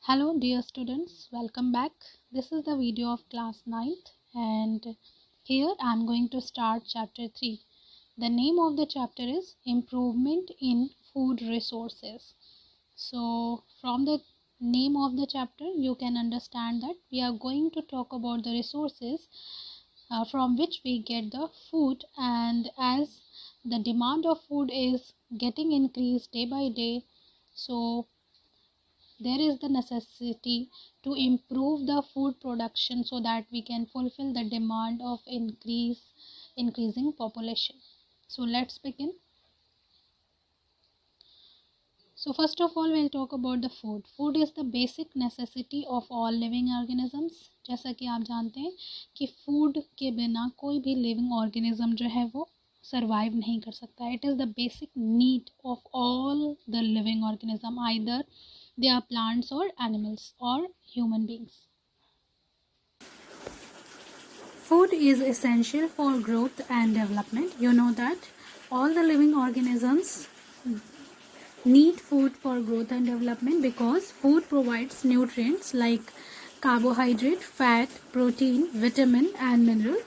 Hello dear students, welcome back. This is the video of class 9th and here I am going to start chapter 3. The name of the chapter is Improvement in Food Resources. So from the name of the chapter you can understand that we are going to talk about the resources from which we get the food, and as the demand of food is getting increased day by day, so there is the necessity to improve the food production so that we can fulfill the demand of increasing population. So let's begin. So first of all we'll talk about the food. Food is the basic necessity of all living organisms. जैसा कि आप जानते हैं कि food के बिना कोई भी लिविंग ऑर्गेनिज्म जो है वो सर्वाइव नहीं कर सकता. It is the basic need of all the living organism, either they are plants or animals or human beings. Food is essential for growth and development. You know that all the living organisms need food for growth and development because food provides nutrients like carbohydrate, fat, protein, vitamin and mineral.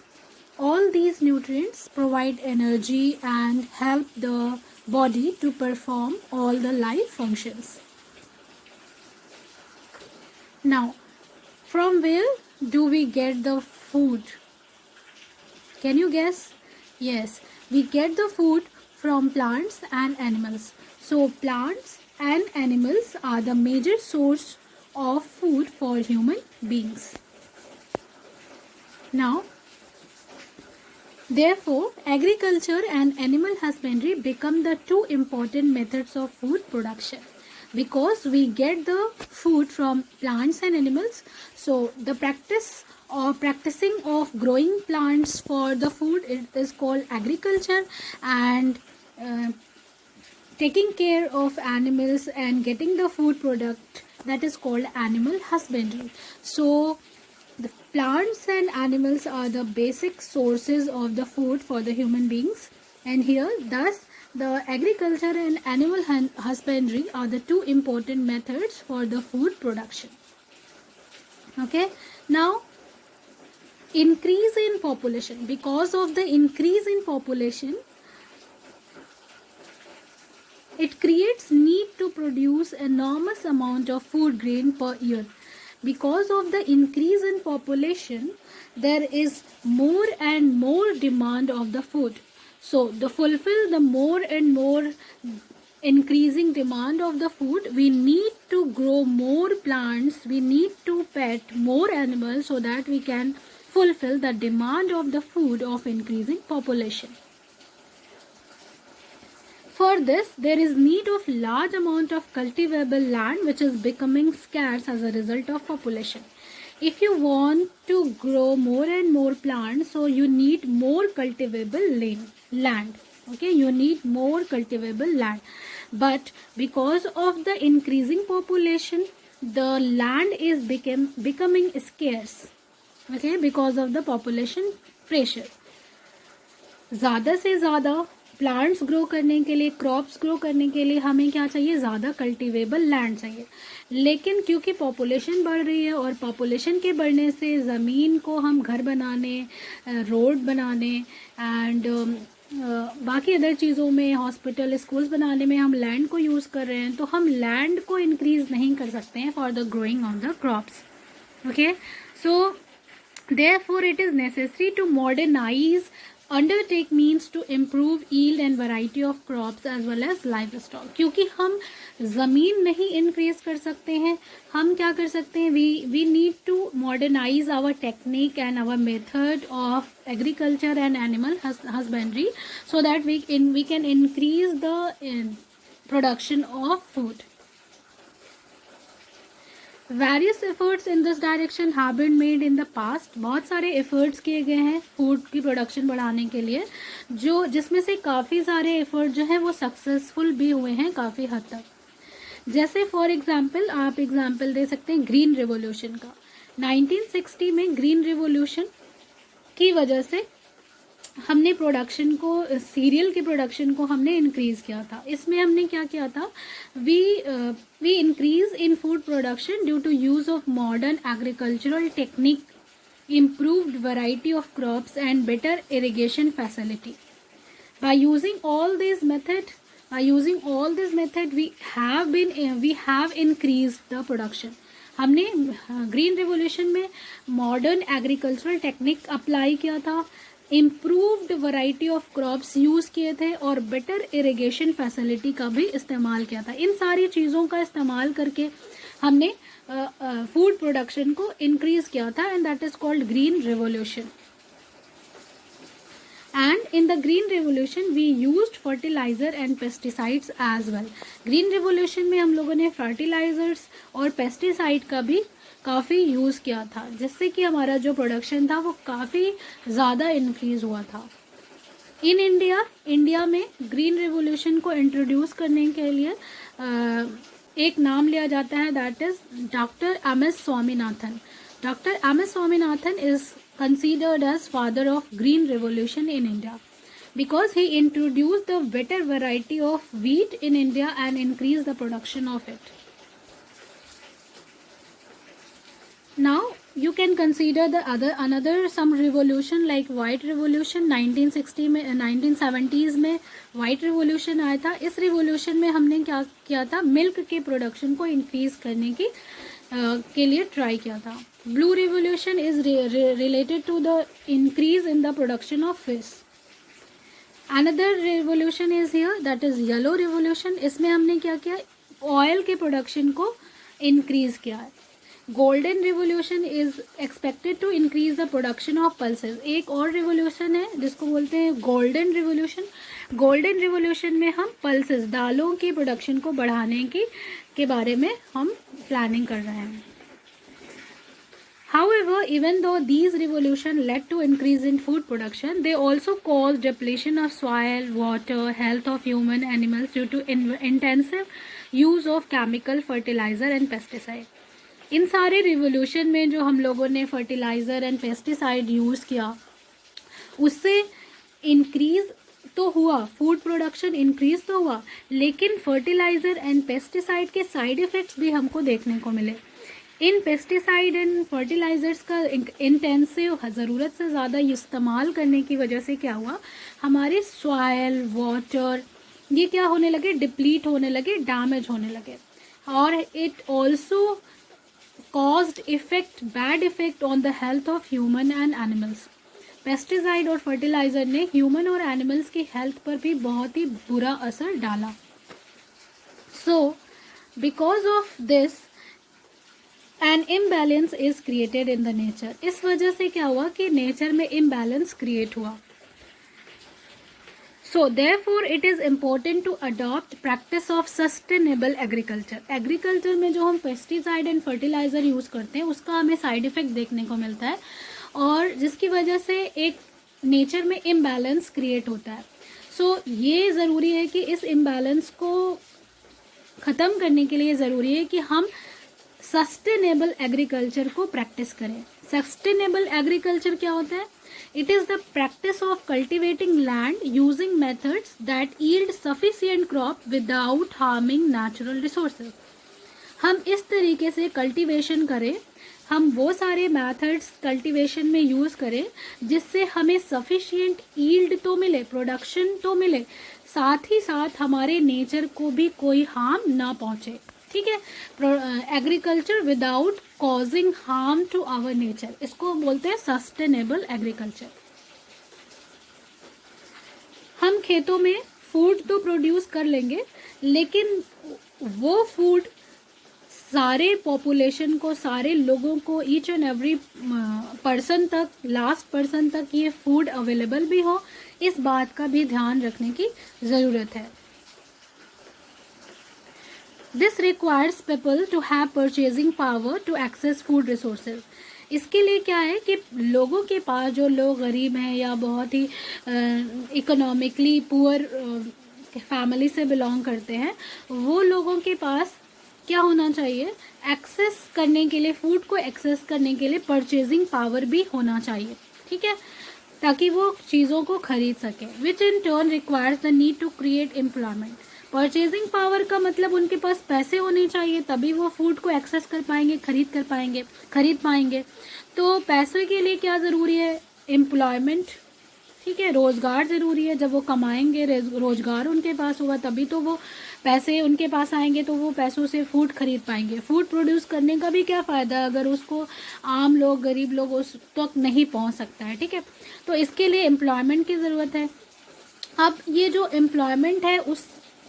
All these nutrients provide energy and help the body to perform all the life functions. Now, from where do we get the food? Can you guess? Yes, we get the food from plants and animals. So, plants and animals are the major source of food for human beings. Now, therefore, agriculture and animal husbandry become the two important methods of food production. Because we get the food from plants and animals, so the practicing of growing plants for the food, it is called agriculture, and taking care of animals and getting the food product, that is called animal husbandry. So the plants and animals are the basic sources of the food for the human beings, and here thus the agriculture and animal husbandry are the two important methods for the food production. Okay, now increase in population. Because of the increase in population, it creates need to produce enormous amount of food grain per year. Because of the increase in population, there is more and more demand of the food. So to fulfill the more and more increasing demand of the food, we need to grow more plants, we need to pet more animals so that we can fulfill the demand of the food of increasing population. For this, there is need of large amount of cultivable land which is becoming scarce as a result of population. If you want to grow more and more plants, so you need more cultivable land. Okay, you need more cultivable land. But because of the increasing population, the land is becoming scarce. Okay, because of the population pressure. ज़्यादा से ज़्यादा plants grow करने के लिए, crops grow करने के लिए हमें क्या चाहिए? ज़्यादा कल्टीवेबल लैंड चाहिए. लेकिन क्योंकि पॉपुलेशन बढ़ रही है और पॉपुलेशन के बढ़ने से ज़मीन को हम घर बनाने, रोड बनाने एंड बाकी अदर चीज़ों में, हॉस्पिटल, स्कूल्स बनाने में हम लैंड को यूज़ कर रहे हैं, तो हम लैंड को इंक्रीज़ नहीं कर सकते हैं for the growing of the crops. Okay, so therefore it is necessary to modernize undertake means to improve yield and variety of crops as well as livestock. क्योंकि हम ज़मीन नहीं इंक्रीज कर सकते हैं, हम क्या कर सकते हैं? we need to modernize our technique and our method of agriculture and animal husbandry so that we can increase the production of food. Various efforts in this direction have been made in the past. बहुत सारे efforts किए गए हैं food की production बढ़ाने के लिए, जिसमें से काफ़ी सारे एफर्ट जो हैं वो सक्सेसफुल भी हुए हैं काफ़ी हद तक. जैसे फॉर एग्जांपल आप एग्जांपल दे सकते हैं ग्रीन रेवोल्यूशन का. 1960 में ग्रीन रेवोल्यूशन की वजह से हमने प्रोडक्शन को, सीरियल के प्रोडक्शन को हमने इंक्रीज़ किया था। इसमें हमने क्या किया था, we increase in food production due to use of modern agricultural technique, improved variety of crops and better irrigation facility. By using all these method, we have increased the production. हमने green revolution में modern agricultural technique apply किया था, improved variety of crops use किए थे और better irrigation facility का भी इस्तेमाल किया था। इन सारी चीज़ों का इस्तेमाल करके हमने फूड प्रोडक्शन को इंक्रीज किया था, and that is called green revolution. And in the green revolution we used fertilizer and pesticides as well. Green revolution में हम लोगों ने फर्टिलाइजर्स और पेस्टिसाइड का भी काफ़ी यूज़ किया था, जिससे कि हमारा जो प्रोडक्शन था वो काफ़ी ज़्यादा इंक्रीज हुआ था। इन इंडिया में ग्रीन रिवोल्यूशन को इंट्रोड्यूस करने के लिए एक नाम लिया जाता है, that is doctor M S Swaminathan. Doctor M S Swaminathan is considered as father of green revolution in India because he introduced the better variety of wheat in India and increased the production of it. Now you can consider the another some revolution like white revolution 1960 में 1970s में white revolution आया था। इस revolution में हमने क्या किया था, मिल्क के प्रोडक्शन को इंक्रीज करने की के लिए ट्राई किया था। Blue revolution is related to the increase in the production of fish. Another revolution is here, that is yellow revolution। इसमें हमने क्या किया, ऑयल के प्रोडक्शन को इंक्रीज किया है। Golden revolution is expected to increase the production of pulses. एक और रिवोल्यूशन है जिसको बोलते हैं गोल्डन रिवोल्यूशन। गोल्डन रिवोल्यूशन में हम पल्सेस, दालों की प्रोडक्शन को बढ़ाने के बारे में हम प्लानिंग कर रहे हैं। However, even though these revolutions led to increase in food production, they also caused depletion of soil, water, health of human animals due to intensive use of chemical fertilizer and pesticide. इन सारे revolution में जो हम लोगों ने fertiliser and pesticide use किया, उससे increase तो हुआ, फूड प्रोडक्शन इंक्रीज तो हुआ, लेकिन फर्टिलाइज़र एंड पेस्टिसाइड के साइड इफ़ेक्ट्स भी हमको देखने को मिले। इन पेस्टिसाइड एंड फर्टिलाइज़र्स का इंटेंसिव, ज़रूरत से ज़्यादा इस्तेमाल करने की वजह से क्या हुआ, हमारे सॉयल, वाटर, ये क्या होने लगे, डिप्लीट होने लगे, डैमेज होने लगे। और it also caused bad effect on the health of human and animals. Pesticide और फर्टिलाइज़र ने ह्यूमन और एनिमल्स की हेल्थ पर भी बहुत ही बुरा असर डाला। So because of this an imbalance is created in the nature. इस वजह से क्या हुआ कि नेचर में इम्बैलेंस क्रिएट हुआ। So therefore it is important to adopt practice of sustainable agriculture. Agriculture में जो हम पेस्टिसाइड एंड फर्टिलाइज़र यूज़ करते हैं उसका हमें साइड इफ़ेक्ट देखने को मिलता है, और जिसकी वजह से एक नेचर में इम्बैलेंस क्रिएट होता है। सो ये ज़रूरी है कि इस इम्बैलेंस को ख़त्म करने के लिए ज़रूरी है कि हम सस्टेनेबल एग्रीकल्चर को प्रैक्टिस करें। सस्टेनेबल एग्रीकल्चर क्या होता है? It is the practice of cultivating land using methods that yield sufficient crop without harming natural resources. हम इस तरीके से कल्टीवेशन करें, हम वो सारे मेथड्स कल्टीवेशन में यूज़ करें जिससे हमें सफिशिएंट यील्ड तो मिले, प्रोडक्शन तो मिले, साथ ही साथ हमारे नेचर को भी कोई हार्म ना पहुँचे। ठीक है, agriculture without causing harm to our nature, इसको बोलते हैं सस्टेनेबल एग्रीकल्चर। हम खेतों में फूड तो प्रोड्यूस कर लेंगे, लेकिन वो फूड सारे पॉपुलेशन को, सारे लोगों को, ईच एंड एवरी पर्सन तक, लास्ट पर्सन तक ये फूड अवेलेबल भी हो, इस बात का भी ध्यान रखने की ज़रूरत है। This requires people to have purchasing power to access food resources. इसके लिए क्या है कि लोगों के पास, जो लोग गरीब हैं या बहुत ही इकोनॉमिकली पुअर फैमिली से बिलोंग करते हैं, वो लोगों के पास क्या होना चाहिए, एक्सेस करने के लिए, फूड को एक्सेस करने के लिए परचेजिंग पावर भी होना चाहिए। ठीक है, ताकि वो चीज़ों को खरीद सके, which in turn requires the need to create employment. Purchasing power का मतलब उनके पास पैसे होने चाहिए, तभी वो फूड को एक्सेस कर पाएंगे, खरीद पाएंगे। तो पैसों के लिए क्या ज़रूरी है? एम्प्लॉयमेंट, ठीक है, रोज़गार ज़रूरी है। जब वो कमाएंगे, रोज़गार उनके पास होगा, तभी तो वो पैसे उनके पास आएंगे, तो वो पैसों से फूड खरीद पाएंगे। फूड प्रोड्यूस करने का भी क्या फ़ायदा अगर उसको आम लोग, गरीब लोग उस तक नहीं पहुंच सकता है, ठीक है। तो इसके लिए एम्प्लॉयमेंट की ज़रूरत है। अब ये जो एम्प्लॉयमेंट है, उस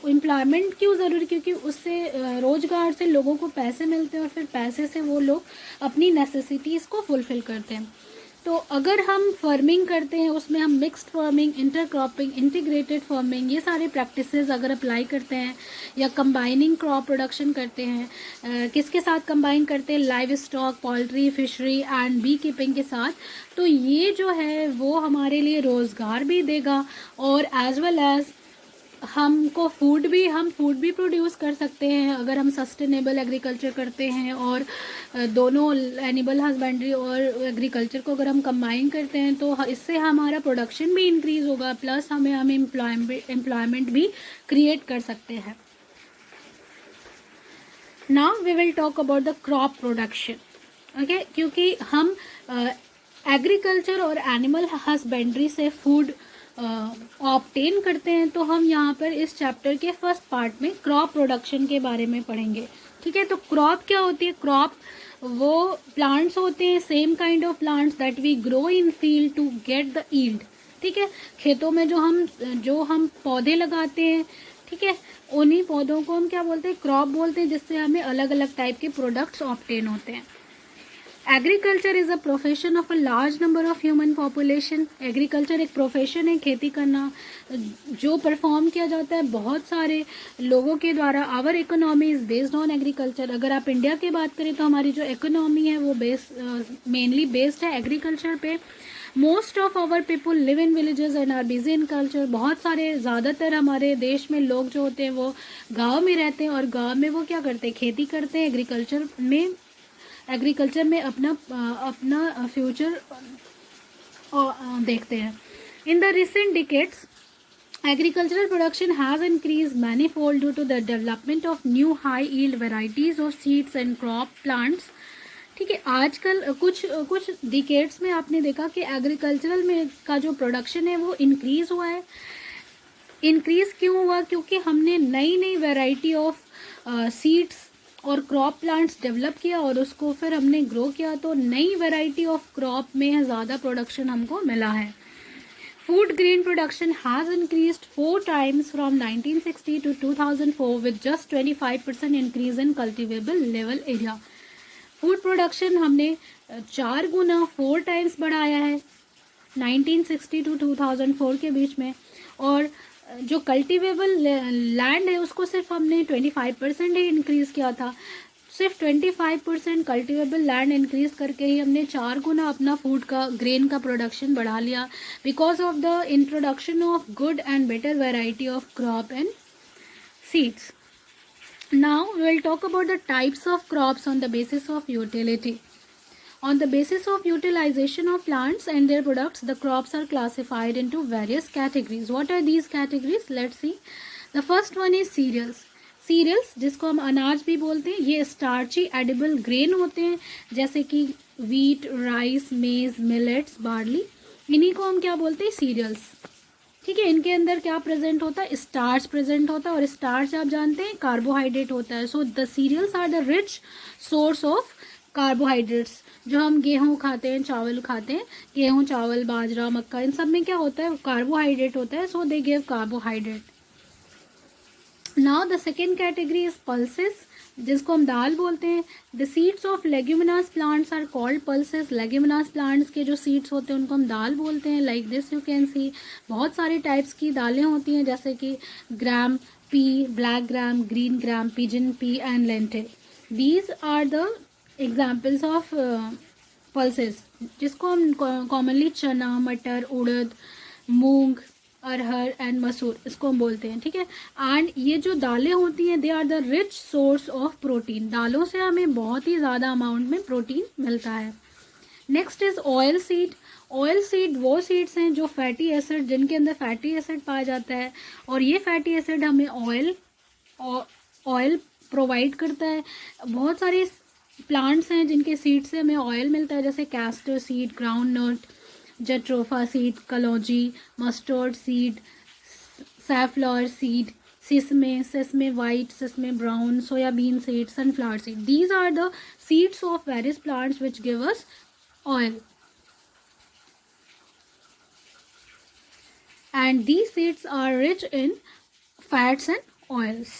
एम्प्लॉयमेंट क्यों ज़रूरी? क्योंकि उससे रोज़गार से लोगों को पैसे मिलते हैं और फिर पैसे से वो लोग अपनी नेसेसिटीज़ को फुलफ़िल करते हैं। तो अगर हम फार्मिंग करते हैं, उसमें हम mixed farming, intercropping, integrated farming, ये सारे प्रैक्टिसेस अगर अप्लाई करते हैं, या कंबाइनिंग क्रॉप प्रोडक्शन करते हैं, किसके साथ कंबाइन करते हैं? Livestock, poultry, fishery and beekeeping के साथ। तो ये जो है वो हमारे लिए रोज़गार भी देगा और एज वेल एज हम फूड भी प्रोड्यूस कर सकते हैं अगर हम सस्टेनेबल एग्रीकल्चर करते हैं। और दोनों एनिमल हस्बेंड्री और एग्रीकल्चर को अगर हम कंबाइन करते हैं तो इससे हमारा प्रोडक्शन भी इंक्रीज होगा, प्लस हम एम्प्लॉयमेंट भी क्रिएट कर सकते हैं। Now we will talk about the crop production, okay. क्योंकि हम एग्रीकल्चर और एनिमल हस्बेंड्री से फूड ऑब्टेन करते हैं, तो हम यहाँ पर इस चैप्टर के फर्स्ट पार्ट में क्रॉप प्रोडक्शन के बारे में पढ़ेंगे, ठीक है। तो क्रॉप क्या होती है? क्रॉप वो प्लांट्स होते हैं, same kind of plants that we grow in field to get the yield, ठीक है। खेतों में जो हम पौधे लगाते हैं, ठीक है, उन्हीं पौधों को हम क्या बोलते हैं? क्रॉप बोलते हैं, जिससे हमें अलग अलग टाइप के प्रोडक्ट्स ऑब्टेन होते हैं। Agriculture is a profession of a large number of human population. Agriculture एक प्रोफेशन है, खेती करना, जो परफॉर्म किया जाता है बहुत सारे लोगों के द्वारा। Our economy is based on agriculture. अगर आप इंडिया की बात करें तो हमारी जो इकोनॉमी है वो मेनली बेस्ड है एग्रीकल्चर पे। Most of our people live in villages and are busy in culture. बहुत सारे, ज़्यादातर हमारे देश में लोग जो होते हैं वो गाँव में रहते हैं, और गाँव में वो क्या करते हैं? खेती करते हैं, एग्रीकल्चर में अपना फ्यूचर देखते हैं। In the recent decades agricultural production has increased manifold due to the development of new high yield varieties of seeds and crop plants, ठीक है। आजकल कुछ डिकेड्स में आपने देखा कि एग्रीकल्चरल में का जो प्रोडक्शन है वो इंक्रीज हुआ है। इंक्रीज क्यों हुआ? क्योंकि हमने नई नई वैरायटी ऑफ सीड्स और क्रॉप प्लांट्स डेवलप किया और उसको फिर हमने ग्रो किया, तो नई वैरायटी ऑफ क्रॉप में ज़्यादा प्रोडक्शन हमको मिला है। Food grain production has increased 4 times from 1960 to 2004 with just 25% increase in cultivable level area. Food production हमने 4 गुना 4 times बढ़ाया है 1960 to 2004 के बीच में। और जो कल्टिवेबल लैंड है उसको सिर्फ हमने 25% ही इंक्रीज़ किया था। सिर्फ 25% कल्टिवेबल लैंड इंक्रीज़ करके ही हमने 4 गुना अपना फूड का, ग्रेन का प्रोडक्शन बढ़ा लिया, because of the introduction of good and better variety of crop and seeds. Now we will talk about the types of crops on the basis of utility. On the basis of utilization of plants and their products, the crops are classified into various categories. What are these categories? Let's see. The first one is cereals. Cereals, जिसको हम अनाज भी बोलते हैं, ये starchy edible grain होते हैं, जैसे कि वीट, राइस, मेज, मिलेट्स, बार्ली। इन्हीं को हम क्या बोलते हैं? सीरियल्स, ठीक है। इनके अंदर क्या प्रेजेंट होता है? स्टार्च प्रेजेंट होता है, और स्टार्च आप जानते हैं कार्बोहाइड्रेट होता है। So the cereals are the rich source of carbohydrates. जो हम गेहूं खाते हैं, चावल खाते हैं, गेहूं, चावल, बाजरा, मक्का, इन सब में क्या होता है? कार्बोहाइड्रेट होता है। So they give carbohydrate. Now the second category is pulses, जिसको हम दाल बोलते हैं। The seeds of leguminous plants are called pulses. Leguminous plants के जो सीड्स होते हैं उनको हम दाल बोलते हैं। Like this you can see, बहुत सारे टाइप्स की दालें होती हैं, जैसे कि gram, pea, black gram, green gram, pigeon pea and lentil. These are the examples of pulses, जिसको हम कॉमनली चना, मटर, उड़द, मूंग, अरहर एंड मसूर, इसको हम बोलते हैं, ठीक है। एंड ये जो दालें होती हैं, they are the rich source of protein. दालों से हमें बहुत ही ज़्यादा अमाउंट में प्रोटीन मिलता है। Next is oil seed. Oil seed वो सीड्स हैं जो फैटी एसिड, जिनके अंदर फैटी एसिड पाया जाता है, और ये फैटी एसिड हमें ऑयल प्रोवाइड करता है. बहुत सारे प्लांट्स हैं जिनके सीड से हमें ऑयल मिलता है, जैसे castor seed, groundnut, jatropha seed, कलौजी, mustard seed, safflower seed, sesame white, sesame brown, soyabean seed, sunflower seed. These are the seeds of various plants which give us oil. And these seeds are rich in fats and oils.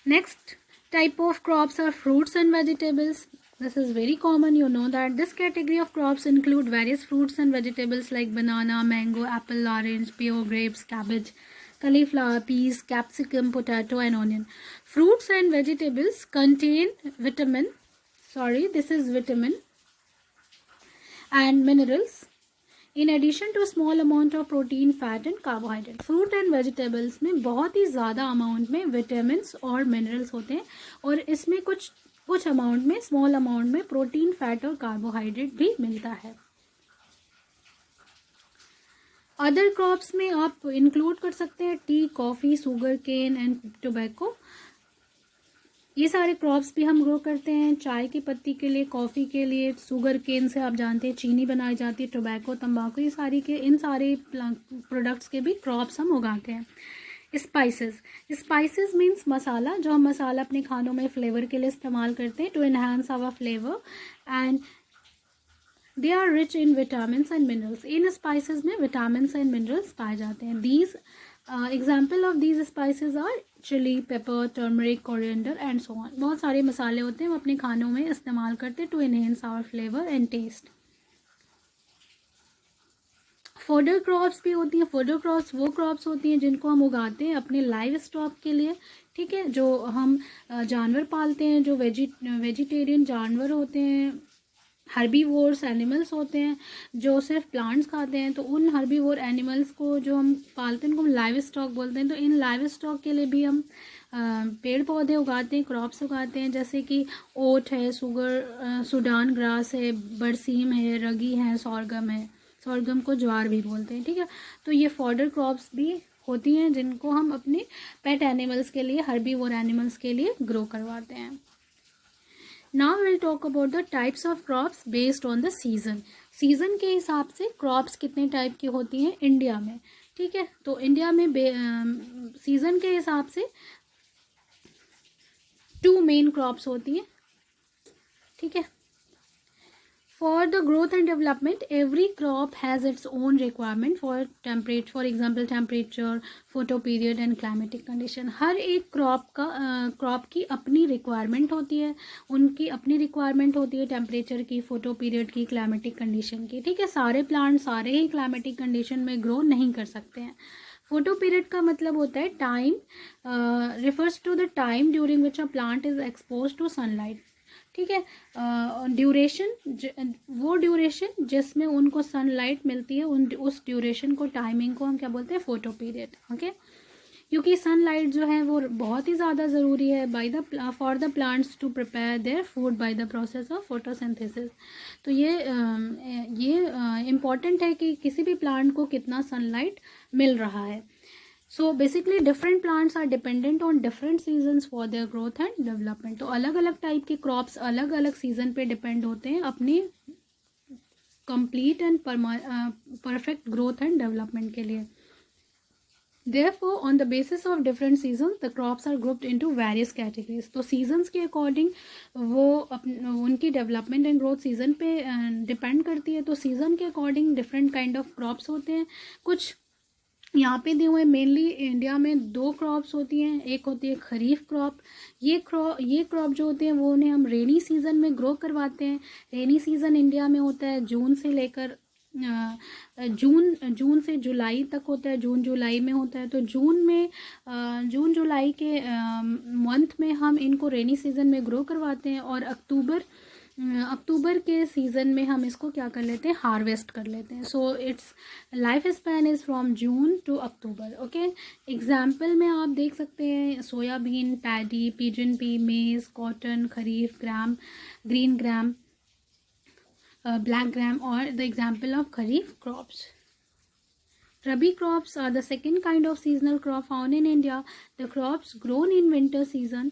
Next type of crops are fruits and vegetables. This is very common. You know that this category of crops include various fruits and vegetables like banana, mango, apple, orange, pear, grapes, cabbage, cauliflower, peas, capsicum, potato and onion. Fruits and vegetables contain vitamin and minerals, in addition to a small amount of protein, fat and carbohydrate. Fruit and vegetables में बहुत ही ज़्यादा amount में vitamins और minerals होते हैं, और इसमें कुछ अमाउंट में, स्मॉल अमाउंट में प्रोटीन, फैट और कार्बोहाइड्रेट भी मिलता है. अदर क्रॉप्स में आप इंक्लूड कर सकते हैं tea, coffee, sugarcane and tobacco. ये सारे क्रॉप्स भी हम ग्रो करते हैं. चाय की पत्ती के लिए, कॉफ़ी के लिए, शुगर केन से आप जानते हैं चीनी बनाई जाती है, टोबैको, तंबाकू, इन सारे प्रोडक्ट्स के भी क्रॉप्स हम उगाते हैं. स्पाइसेस मीन्स मसाला, जो हम मसाला अपने खानों में फ्लेवर के लिए इस्तेमाल करते हैं, to enhance our flavour, and they are rich in vitamins and minerals. इन स्पाइसेस में विटामिन्स एंड मिनरल्स पाए जाते हैं. These example of these spices are chilli, pepper, turmeric, coriander and so on. बहुत सारे मसाले होते हैं हम अपने खानों में इस्तेमाल करते हैं to enhance our flavour and taste. Fodder crops भी होती हैं. फॉडर क्रॉप्स वो क्रॉप्स होती हैं जिनको हम उगाते हैं अपने लाइव स्टॉक के लिए, ठीक है. जो हम जानवर पालते हैं, जो वेजिटेरियन जानवर होते हैं, हर्बीवोर्स एनिमल्स होते हैं जो सिर्फ प्लांट्स खाते हैं, तो उन हर्बीवोर एनिमल्स को जो हम पालते हैं उनको हम लाइव स्टॉक बोलते हैं. तो इन लाइव स्टॉक के लिए भी हम पेड़ पौधे उगाते हैं, क्रॉप्स उगाते हैं, जैसे कि ओट है, सूडान ग्रास है, बरसीम है, रगी है, सॉर्गम को ज्वार भी बोलते हैं, ठीक है. तो ये फॉडर क्रॉप्स भी होती हैं जिनको हम अपने पेट एनिमल्स के लिए, हर्बीवोर एनिमल्स के लिए ग्रो करवाते हैं. Now will talk about the types of crops based on the season. Season के हिसाब से क्रॉप्स कितने टाइप की होती हैं इंडिया में, ठीक है. तो इंडिया में सीजन के हिसाब से 2 मेन क्रॉप्स होती हैं, ठीक है. For the growth and development, every crop has its own requirement for temperature, for example temperature, photo period and climatic condition. हर एक क्रॉप की अपनी रिक्वायरमेंट होती है, उनकी अपनी रिक्वायरमेंट होती है टेम्परेचर की, फोटो पीरियड की, क्लाइमेटिक कंडीशन की, ठीक है. सारे प्लांट सारे ही क्लाइमेटिक कंडीशन में ग्रो नहीं कर सकते हैं. फोटो पीरियड का मतलब होता है time, refers to the time during which a plant is expose to sunlight, ठीक है. वो ड्यूरेशन जिसमें उनको सनलाइट मिलती है, उस ड्यूरेशन को, टाइमिंग को हम क्या बोलते हैं, फोटो पीरियड, ओके. क्योंकि सनलाइट जो है वो बहुत ही ज़्यादा ज़रूरी है for the plants to prepare their food by the process of photosynthesis. तो ये इम्पॉर्टेंट है कि किसी भी प्लांट को कितना सनलाइट मिल रहा है. So basically different plants are dependent on different seasons for their growth and development. तो अलग अलग टाइप के क्रॉप्स अलग अलग सीजन पे डिपेंड होते हैं अपनी complete and perfect growth and development के लिए. Therefore, on the basis of different seasons, the crops are grouped into various categories. तो seasons के अकॉर्डिंग वो उनकी डेवलपमेंट एंड ग्रोथ सीजन पे डिपेंड करती है. तो सीजन के according different kind of crops होते हैं. कुछ यहाँ पे दिए हुए मेनली इंडिया में 2 क्रॉप्स होती हैं. एक होती है खरीफ क्रॉप. ये क्रॉप जो होते हैं वो उन्हें हम रेनी सीजन में ग्रो करवाते हैं. रेनी सीजन इंडिया में होता है जून से लेकर जून से जुलाई तक होता है. जून जुलाई में होता है. तो जून जुलाई के मंथ में हम इनको रेनी सीजन में ग्रो करवाते हैं, और अक्टूबर के सीज़न में हम इसको क्या कर लेते हैं, हार्वेस्ट कर लेते हैं. So its life span is from June to October, okay. Example में आप देख सकते हैं soybean, paddy, pigeon pea, maize, cotton, kharif, green gram, black gram or the example of kharif crops. Rabi crops are the second kind of seasonal crop found in India. The crops grown in winter season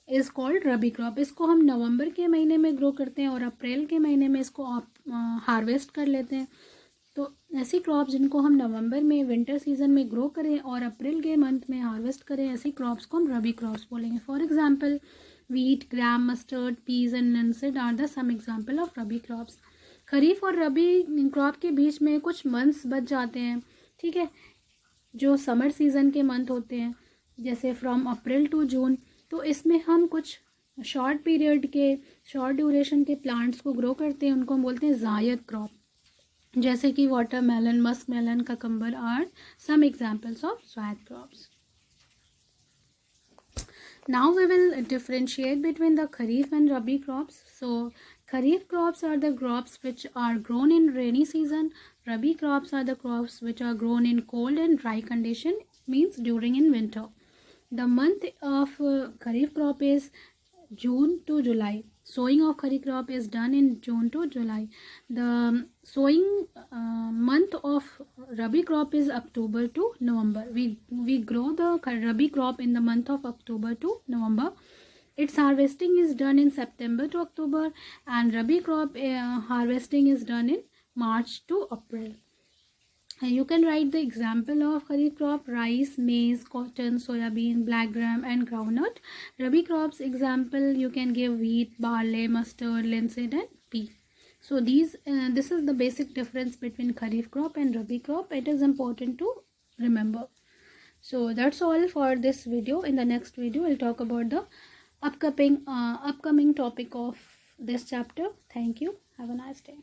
is called rabi crop. इसको हम नवंबर के महीने में grow करते हैं और अप्रैल के महीने में इसको हार्वेस्ट कर लेते हैं. तो ऐसी क्रॉप जिनको हम नवंबर में विंटर सीजन में ग्रो करें और अप्रैल के मंथ में हार्वेस्ट करें, ऐसी क्रॉप्स को हम रबी क्रॉप्स बोलेंगे. For example wheat, gram, mustard, peas and linseed are the some example of rabi crops. Kharif और रबी क्रॉप के बीच में कुछ मंथ्स बच जाते हैं, ठीक है, जो समर सीजन के मंथ होते हैं, जैसे फ्रॉम अप्रैल टू जून. तो इसमें हम कुछ शॉर्ट पीरियड के, शॉर्ट ड्यूरेशन के प्लांट्स को ग्रो करते हैं, उनको हम बोलते हैं जायद क्रॉप, जैसे कि watermelon, muskmelon, cucumber are some examples of zaid crops. Now we will differentiate between the Kharif and Rabi crops. So Kharif crops are the crops which are grown in rainy season. Rabi crops are the crops which are grown in cold and dry condition, means during in winter. The month of Kharif crop is June to July. Sowing of Kharif crop is done in June to July. The sowing month of Rabi crop is October to November. We grow the Rabi crop in the month of October to November. Its harvesting is done in September to October, and Rabi crop harvesting is done in March to April. You can write the example of Kharif crop: rice, maize, cotton, soyabean, black gram and groundnut. Rabi crops example you can give wheat, barley, mustard, linseed and pea. So this is the basic difference between Kharif crop and Rabi crop. It is important to remember. So that's all for this video. In the next video we'll talk about the upcoming topic of this chapter. Thank you. Have a nice day.